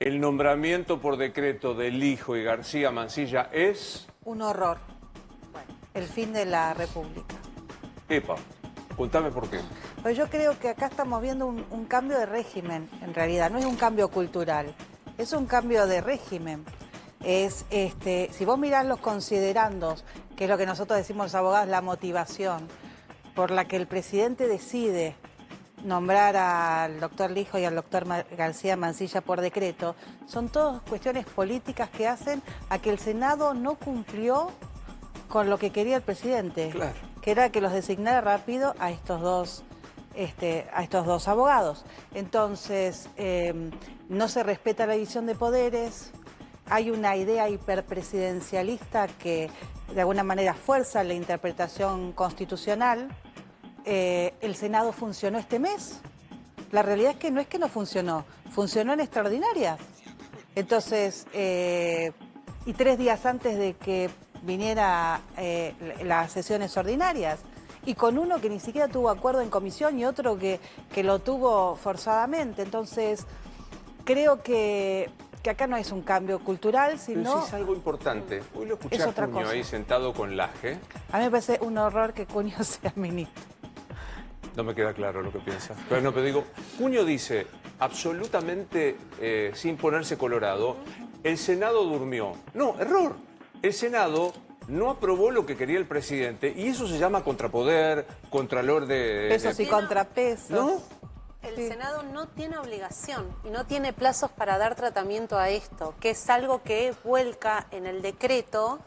El nombramiento por decreto de Lijo y García Mansilla es... Un horror. El fin de la República. Epa, contame por qué. Pues yo creo que acá estamos viendo un cambio de régimen, en realidad. No es un cambio cultural, es un cambio de régimen. Si vos mirás los considerandos, que es lo que nosotros decimos los abogados, la motivación por la que el presidente decide nombrar al doctor Lijo y al doctor García Mansilla por decreto, son todas cuestiones políticas que hacen a que el Senado no cumplió con lo que quería el presidente, claro, que era que los designara rápido a estos dos abogados. Entonces, no se respeta la división de poderes, hay una idea hiperpresidencialista que de alguna manera fuerza la interpretación constitucional. El Senado funcionó este mes. La realidad es que no funcionó, funcionó en extraordinarias. Entonces, y 3 días antes de que viniera las sesiones ordinarias, y con uno que ni siquiera tuvo acuerdo en comisión y otro que lo tuvo forzadamente. Entonces, creo que acá no es un cambio cultural, sino... Pero sí es algo importante. Hoy lo escuché a Cuño ahí sentado con Laje. A mí me parece un horror que Cuño sea ministro. No me queda claro lo que piensa. Pero digo, Cuño dice, absolutamente sin ponerse colorado, el Senado durmió. No, error. El Senado no aprobó lo que quería el presidente y eso se llama contrapoder, contralor de... Pesos y contrapesos. ¿No? El Senado no tiene obligación y no tiene plazos para dar tratamiento a esto, que es algo que vuelca en el decreto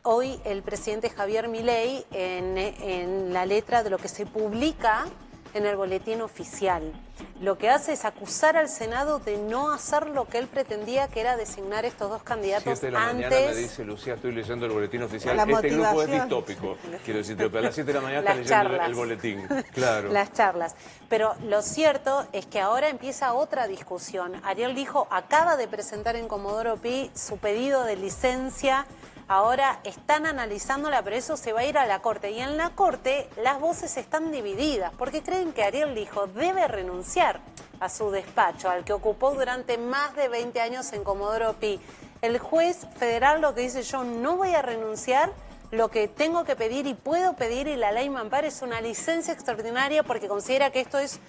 hoy el presidente Javier Milei en la letra de lo que se publica en el boletín oficial. Lo que hace es acusar al Senado de no hacer lo que él pretendía, que era designar estos dos candidatos 7 de la antes. mañana me dice Lucía, estoy leyendo el boletín oficial. La este grupo es motivación. distópico, quiero decirte, pero a las 7 de la mañana está leyendo el boletín. Claro. Las charlas. Pero lo cierto es que ahora empieza otra discusión. Ariel Lijo acaba de presentar en Comodoro Pi su pedido de licencia. Ahora están analizándola, pero eso se va a ir a la Corte. Y en la Corte las voces están divididas, porque creen que Ariel Lijo debe renunciar a su despacho, al que ocupó durante más de 20 años en Comodoro Pi. El juez federal lo que dice, yo no voy a renunciar, lo que tengo que pedir y puedo pedir, y la ley me ampara, es una licencia extraordinaria, porque considera que esto es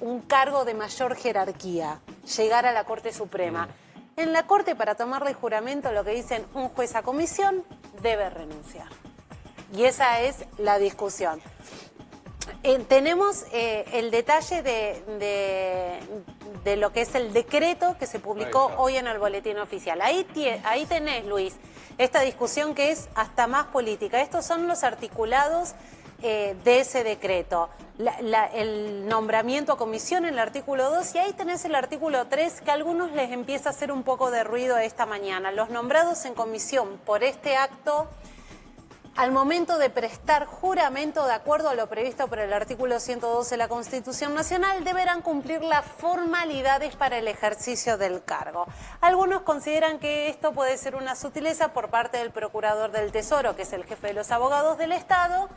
un cargo de mayor jerarquía, llegar a la Corte Suprema. En la Corte, para tomarle juramento, lo que dicen un juez a comisión debe renunciar. Y esa es la discusión. Tenemos el detalle de lo que es el decreto que se publicó hoy en el boletín oficial. Ahí tenés, Luis, esta discusión que es hasta más política. Estos son los articulados de ese decreto. El nombramiento a comisión en el artículo 2, y ahí tenés el artículo 3, que a algunos les empieza a hacer un poco de ruido esta mañana. Los nombrados en comisión por este acto, al momento de prestar juramento de acuerdo a lo previsto por el artículo 112 de la Constitución Nacional, deberán cumplir las formalidades para el ejercicio del cargo. Algunos consideran que esto puede ser una sutileza por parte del Procurador del Tesoro, que es el jefe de los abogados del Estado,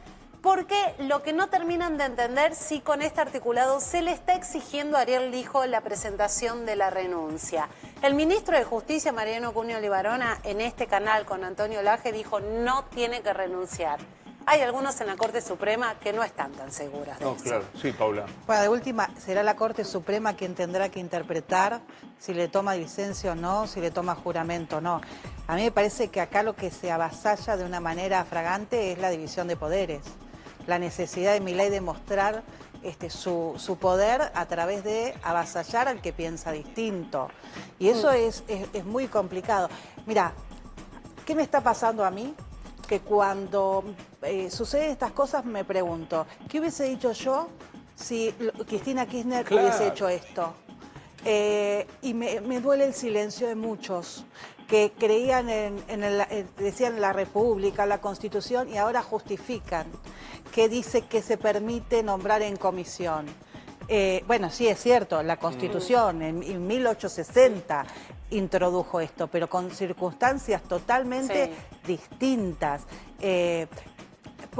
porque lo que no terminan de entender si con este articulado se le está exigiendo a Ariel Lijo la presentación de la renuncia. El ministro de Justicia, Mariano Cuño Libarona, en este canal con Antonio Laje, dijo no tiene que renunciar. Hay algunos en la Corte Suprema que no están tan seguras de eso. Claro, sí, Paula. Bueno, de última, será la Corte Suprema quien tendrá que interpretar si le toma licencia o no, si le toma juramento o no. A mí me parece que acá lo que se avasalla de una manera fragante es la división de poderes. La necesidad de Milei de mostrar su poder a través de avasallar al que piensa distinto. Y eso es muy complicado. Mira, ¿qué me está pasando a mí? Que cuando suceden estas cosas me pregunto, ¿qué hubiese dicho yo si Cristina Kirchner hubiese hecho esto? Y me duele el silencio de muchos que creían decían la República, la Constitución, y ahora justifican que dice que se permite nombrar en comisión. Bueno, sí, es cierto, la Constitución en 1860 introdujo esto, pero con circunstancias totalmente distintas.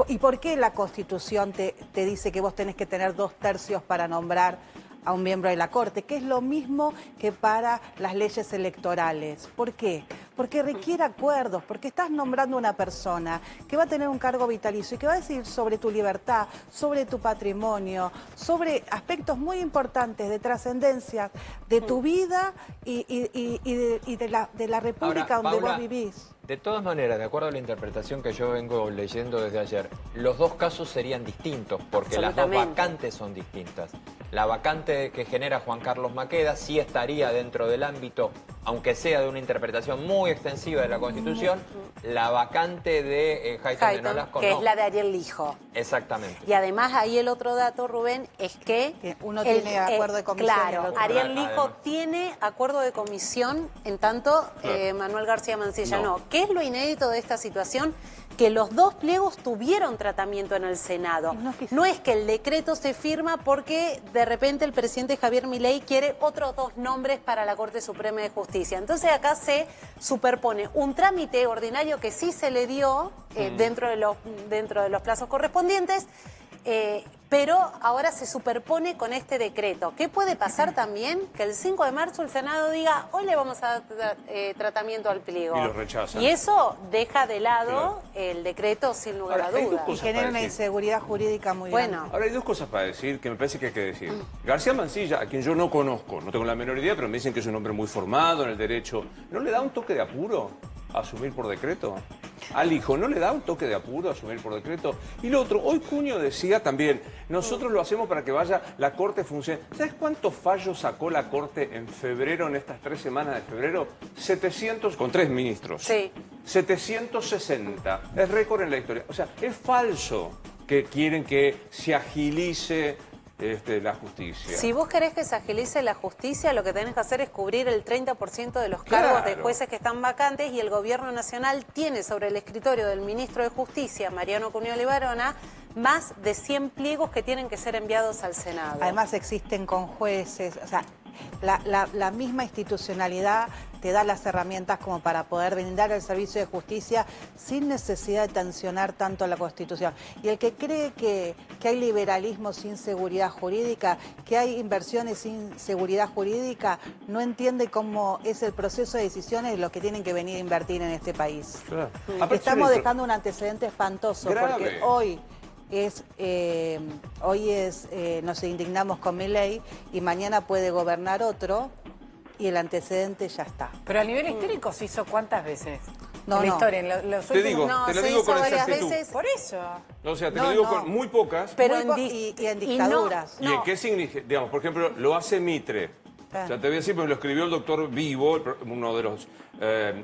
¿Y por qué la Constitución te dice que vos tenés que tener 2/3 para nombrar a un miembro de la Corte, que es lo mismo que para las leyes electorales. ¿Por qué? Porque requiere acuerdos, porque estás nombrando una persona que va a tener un cargo vitalicio y que va a decir sobre tu libertad, sobre tu patrimonio, sobre aspectos muy importantes de trascendencia de tu vida y de la república Ahora, donde Paula, vos vivís. De todas maneras, de acuerdo a la interpretación que yo vengo leyendo desde ayer, los dos casos serían distintos porque las dos vacantes son distintas. La vacante que genera Juan Carlos Maqueda sí estaría dentro del ámbito, aunque sea de una interpretación muy extensiva de la Constitución. La vacante de Haytham de Nolasco que no. es la de Ariel Lijo. Exactamente. Y además ahí el otro dato, Rubén, es que uno tiene acuerdo de comisión. y el Claro, otro Ariel no. Lijo tiene acuerdo de comisión, en tanto Manuel García Mancilla no. ¿Qué es lo inédito de esta situación? Que los dos pliegos tuvieron tratamiento en el Senado. No es que el decreto se firma porque de repente el presidente Javier Milei quiere otros dos nombres para la Corte Suprema de Justicia. Entonces acá se superpone un trámite ordinario que sí se le dio dentro de los plazos correspondientes, pero ahora se superpone con este decreto. ¿Qué puede pasar también? Que el 5 de marzo el Senado diga, hoy le vamos a dar tratamiento al pliego. Y lo rechazan. Y eso deja de lado el decreto sin lugar a dudas. Y genera una inseguridad jurídica muy grande. Ahora hay dos cosas para decir que me parece que hay que decir. García Mancilla, a quien yo no conozco, no tengo la menor idea, pero me dicen que es un hombre muy formado en el derecho, ¿no le da un toque de apuro a asumir por decreto? Al hijo, ¿no le da un toque de apuro a asumir por decreto? Y lo otro, hoy Cuño decía también, nosotros lo hacemos para que vaya, la Corte funcione. ¿Sabes cuántos fallos sacó la Corte en febrero, en estas 3 semanas de febrero? 700, con 3 ministros. Sí. 760. Es récord en la historia. O sea, es falso que quieren que se agilice la justicia. Si vos querés que se agilice la justicia, lo que tenés que hacer es cubrir el 30% de los cargos de jueces que están vacantes, y el Gobierno Nacional tiene sobre el escritorio del Ministro de Justicia, Mariano Cunioli Barona, más de 100 pliegos que tienen que ser enviados al Senado. Además existen con jueces, o sea, la misma institucionalidad te da las herramientas como para poder brindar el servicio de justicia sin necesidad de tensionar tanto la Constitución. Y el que cree que hay liberalismo sin seguridad jurídica, que hay inversiones sin seguridad jurídica, no entiende cómo es el proceso de decisiones de los que tienen que venir a invertir en este país. Claro. Estamos dejando un antecedente espantoso, grave. porque hoy nos indignamos con Milei y mañana puede gobernar otro y el antecedente ya está. Pero a nivel histórico se hizo ¿cuántas veces? No, en la no. historia, en los Te últimos... digo, No, te lo se digo hizo con varias exactitud. veces. Por eso. O sea, te No, lo digo no. con muy pocas. Pero y en dictaduras. ¿Y en qué significa? Digamos, por ejemplo, lo hace Mitre. O sea, te voy a decir, porque lo escribió el doctor Vivo, uno de los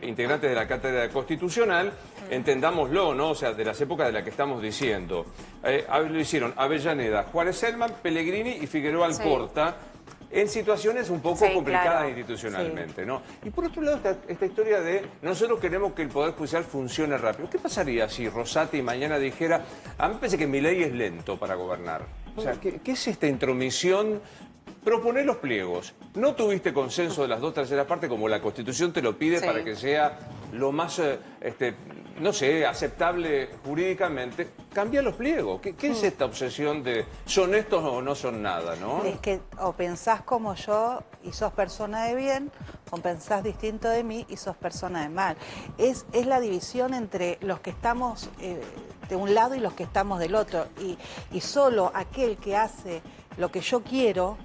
integrantes de la Cátedra Constitucional, entendámoslo, ¿no? O sea, de las épocas de las que estamos diciendo. Lo hicieron Avellaneda, Juárez Selman, Pellegrini y Figueroa Alcorta, en situaciones un poco complicadas institucionalmente, ¿no? Y por otro lado, esta historia de nosotros queremos que el Poder Judicial funcione rápido. ¿Qué pasaría si Rosati mañana dijera, a mí me parece que Milei es lento para gobernar? O sea, ¿qué es esta intromisión? Proponer los pliegos. No tuviste consenso de las 2/3 partes como la Constitución te lo pide para que sea lo más, no sé, aceptable jurídicamente. Cambia los pliegos. ¿Qué es esta obsesión de son estos o no son nada, no? Es que o pensás como yo y sos persona de bien, o pensás distinto de mí y sos persona de mal. Es la división entre los que estamos de un lado y los que estamos del otro. Y solo aquel que hace lo que yo quiero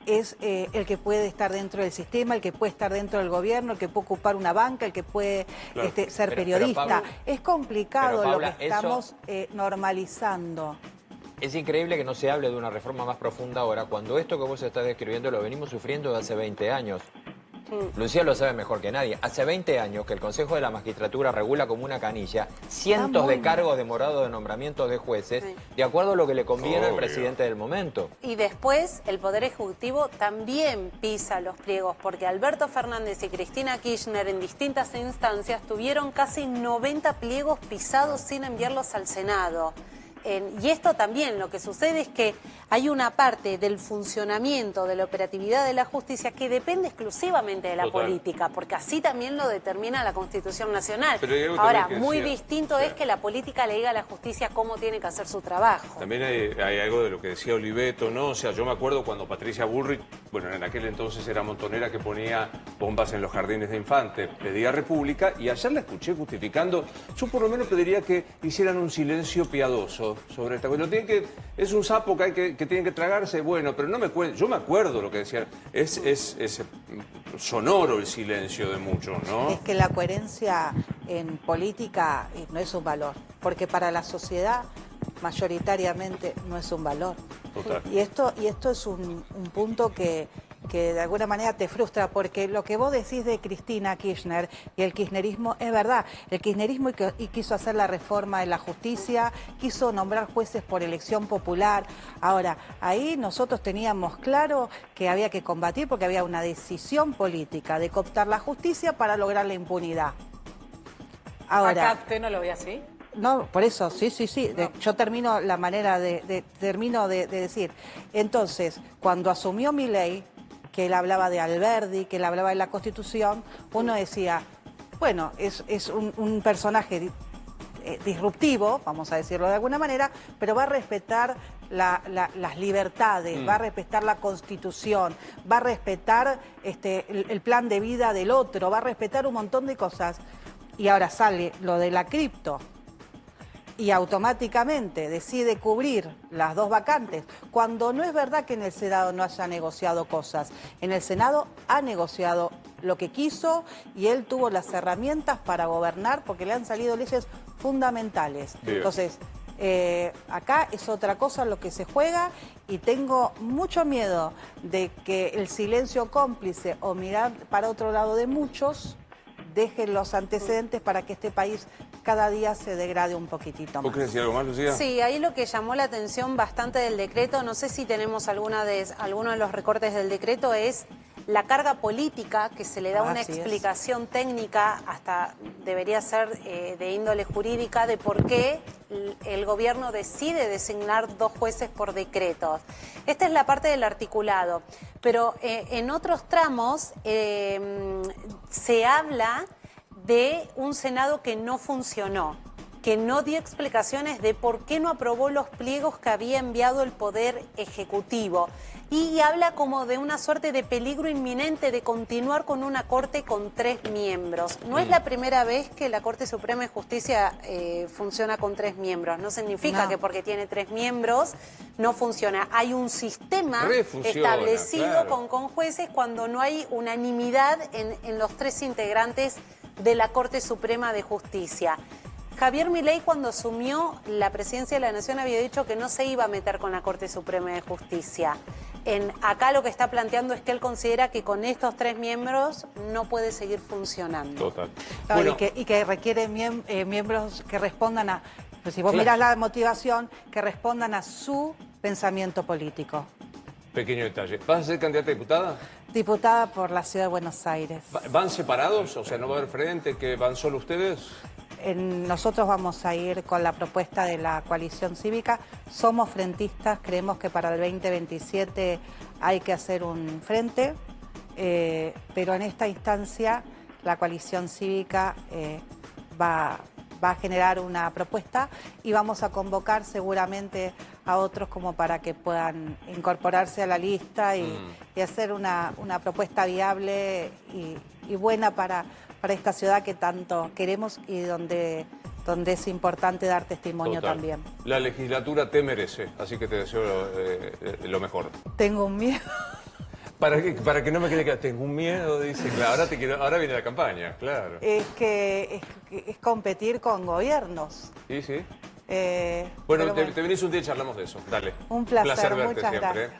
es el que puede estar dentro del sistema, el que puede estar dentro del gobierno, el que puede ocupar una banca, el que puede ser periodista. Pablo, es complicado Paula, lo que estamos normalizando. Es increíble que no se hable de una reforma más profunda ahora, cuando esto que vos estás describiendo lo venimos sufriendo de hace 20 años. Lucía lo sabe mejor que nadie. Hace 20 años que el Consejo de la Magistratura regula como una canilla cientos de cargos demorados de nombramientos de jueces, de acuerdo a lo que le conviene al presidente del momento. Y después el Poder Ejecutivo también pisa los pliegos, porque Alberto Fernández y Cristina Kirchner en distintas instancias tuvieron casi 90 pliegos pisados sin enviarlos al Senado. y esto también, lo que sucede es que hay una parte del funcionamiento, de la operatividad de la justicia que depende exclusivamente de la política, porque así también lo determina la Constitución Nacional. Ahora, muy distinto es que la política le diga a la justicia cómo tiene que hacer su trabajo. También hay algo de lo que decía Oliveto, ¿no? O sea, yo me acuerdo cuando Patricia Bullrich, bueno, en aquel entonces era montonera que ponía bombas en los jardines de infantes, pedía república, y ayer la escuché justificando. Yo por lo menos pediría que hicieran un silencio piadoso sobre esta cuestión. Es un sapo que tienen que tragarse, bueno, pero no me cuento. Yo me acuerdo lo que decían. Es sonoro el silencio de muchos, ¿no? Es que la coherencia en política no es un valor, porque para la sociedad mayoritariamente no es un valor. Total. Y esto es un punto que de alguna manera te frustra, porque lo que vos decís de Cristina Kirchner y el kirchnerismo es verdad. El kirchnerismo quiso hacer la reforma de la justicia, quiso nombrar jueces por elección popular. Ahora, ahí nosotros teníamos claro que había que combatir porque había una decisión política de cooptar la justicia para lograr la impunidad. Ahora, ¿acá usted no lo ve así? No, por eso, sí. No. Yo termino la manera de decir. Entonces, cuando asumió Milei, que él hablaba de Alberdi, que él hablaba de la Constitución, uno decía, bueno, es un personaje disruptivo, vamos a decirlo de alguna manera, pero va a respetar las libertades, va a respetar la Constitución, va a respetar el plan de vida del otro, va a respetar un montón de cosas. Y ahora sale lo de la cripto y automáticamente decide cubrir las dos vacantes, cuando no es verdad que en el Senado no haya negociado cosas. En el Senado ha negociado lo que quiso y él tuvo las herramientas para gobernar porque le han salido leyes fundamentales. Bien. Entonces, acá es otra cosa lo que se juega y tengo mucho miedo de que el silencio cómplice o mirar para otro lado de muchos dejen los antecedentes para que este país cada día se degrade un poquitito más. ¿Vos querés decir algo más, Lucía? Sí, ahí lo que llamó la atención bastante del decreto, no sé si tenemos alguno de los recortes del decreto, es la carga política que se le da una explicación técnica, hasta debería ser de índole jurídica, de por qué el gobierno decide designar 2 jueces por decreto. Esta es la parte del articulado, pero en otros tramos se habla de un Senado que no funcionó, que no dio explicaciones de por qué no aprobó los pliegos que había enviado el Poder Ejecutivo. Y habla como de una suerte de peligro inminente de continuar con una Corte con 3 miembros. No es la primera vez que la Corte Suprema de Justicia funciona con 3 miembros. No significa que porque tiene 3 miembros no funciona. Hay un sistema establecido con jueces cuando no hay unanimidad en los 3 integrantes de la Corte Suprema de Justicia. Javier Milei, cuando asumió la presidencia de la Nación, había dicho que no se iba a meter con la Corte Suprema de Justicia. Acá lo que está planteando es que él considera que con estos 3 miembros no puede seguir funcionando. Total. No, bueno. y que requiere miembros que respondan a, pues si vos mirás la motivación, que respondan a su pensamiento político. Pequeño detalle. ¿Vas a ser candidata a diputada? Diputada por la Ciudad de Buenos Aires. ¿Van separados? O sea, ¿no va a haber frente? ¿Que van solo ustedes? Nosotros vamos a ir con la propuesta de la coalición cívica. Somos frentistas, creemos que para el 2027 hay que hacer un frente, pero en esta instancia la coalición cívica va a generar una propuesta y vamos a convocar seguramente a otros como para que puedan incorporarse a la lista y hacer una propuesta viable y buena para esta ciudad que tanto queremos y donde es importante dar testimonio también. La legislatura te merece, así que te deseo lo mejor. Tengo un miedo. Para que no me quede que tengo un miedo, dice, claro, ahora viene la campaña, claro. Es competir con gobiernos. Sí. Bueno, te venís un día y charlamos de eso, dale. Un placer verte muchas siempre. gracias.